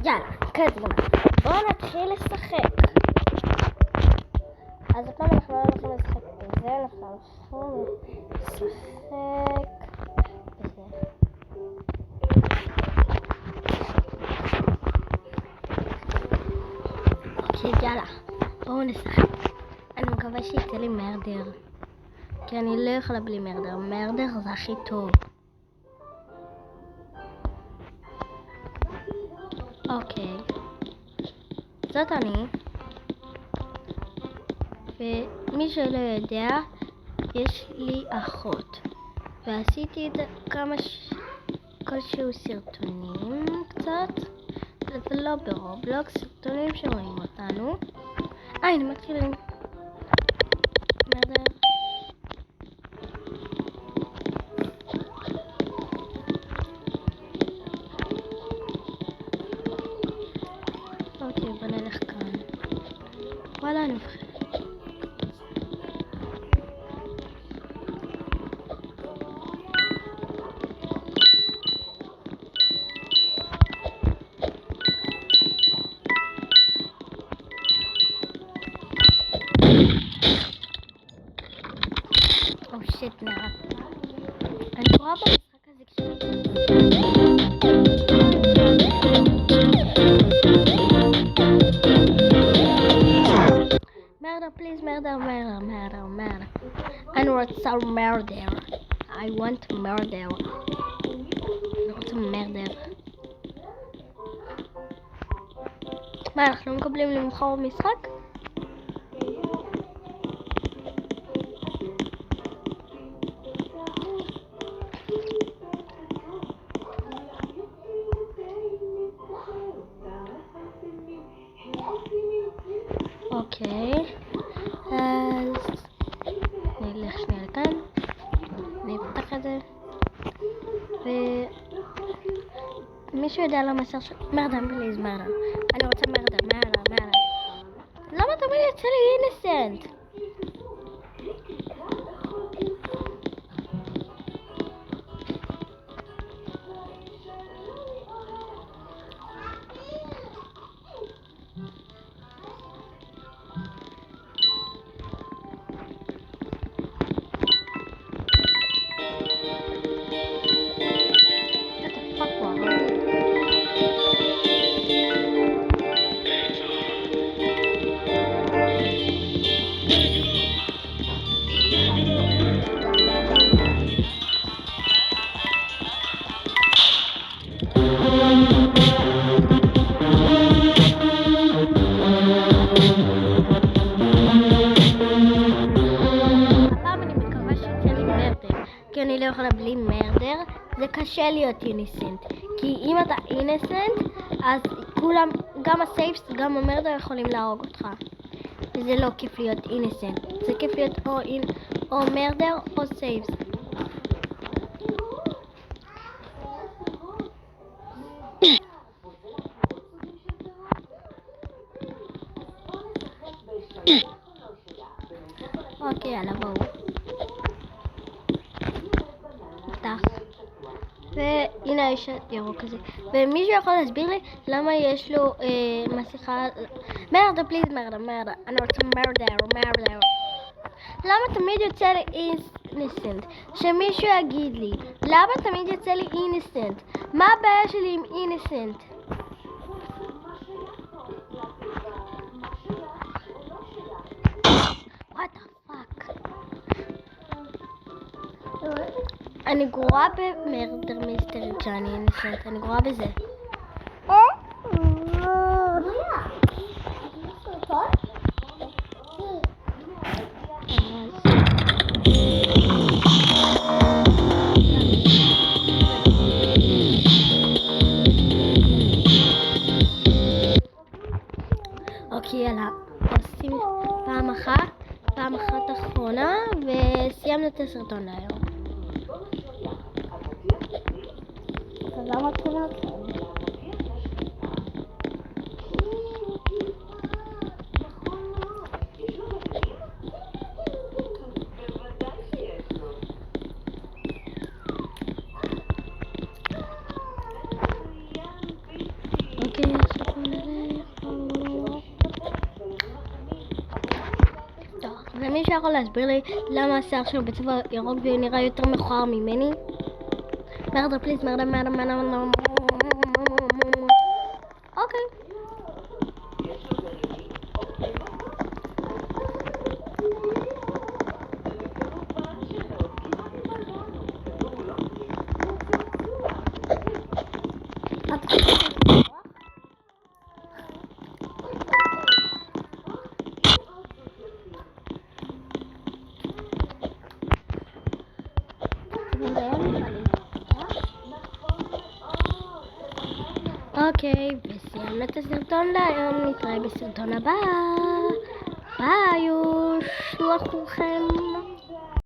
יאללה, קדימה. בואו נתחיל לשחק. אז הפעם אנחנו לא הולכים לשחק בזה, אנחנו הולכים לשחק בזה. אוקיי, יאללה, בואו נשחק. אני מקווה שיצא לי מרדר, כי אני לא יכולה בלי מרדר. מרדר זה הכי טוב. אוקיי, זאת אני. ומי שלא יודע, יש לי אחות, ועשיתי את כלשהו סרטונים קצת, ולא ברובלוקס, סרטונים שרואים אותנו. הנה מתחילים. מרדר. אוקיי, בוא נלך כאן. וואלה, אני מפחד. שיט, נראה. אני רואה במשחק הזה מרדר, פליז, מרדר. אני רוצה מרדר. I want murder. אני רוצה מרדר. מה, אנחנו מקבלים למחור משחק? אוקיי, אז נלך שנייה לכאן, נפתח את זה, ומישהו יודע למה מסר של... מרדר, פליז, מרדר. אני רוצה מרדר. למה תמיד יצא לי אינסנט? כי אני לא יכולה בלי מרדר. זה קשה להיות אינסנט, כי אם אתה אינסנט אז כולם, גם הסייפס, גם המרדר יכולים להרוג אותך, וזה לא כיף להיות אינסנט. זה כיף להיות או מרדר או סייפס. אוקיי, יאללה, בואו נפתח. והנה יש ירוק כזה. ומישהו יכול להסביר לי למה יש לו מסכה? מרדר, פליז, מרדר. אני רוצה מרדר. למה תמיד יוצא לי אינסנט? שמישהו יגיד לי למה תמיד יוצא לי אינסנט? מה הבעיה שלי עם אינסנט? What the fuck? אני גרועה במרדר מיסטרי כשאני אינסנט. אני גרועה בזה. אוקיי, יאללה, עושים פעם אחת אחרונה וסיימנו את הסרטון להיום. אז למה התחילה? אוקיי, מישהו יכול להסביר לי למה השיער שלו בצבע ירוק והוא נראה יותר מכוער ממני? מרדה פליז, מרדה. אוקיי. אוקיי, וסיימנו את הסרטון להיום, נתראה בסרטון הבא. ביי, שלוח כולכם.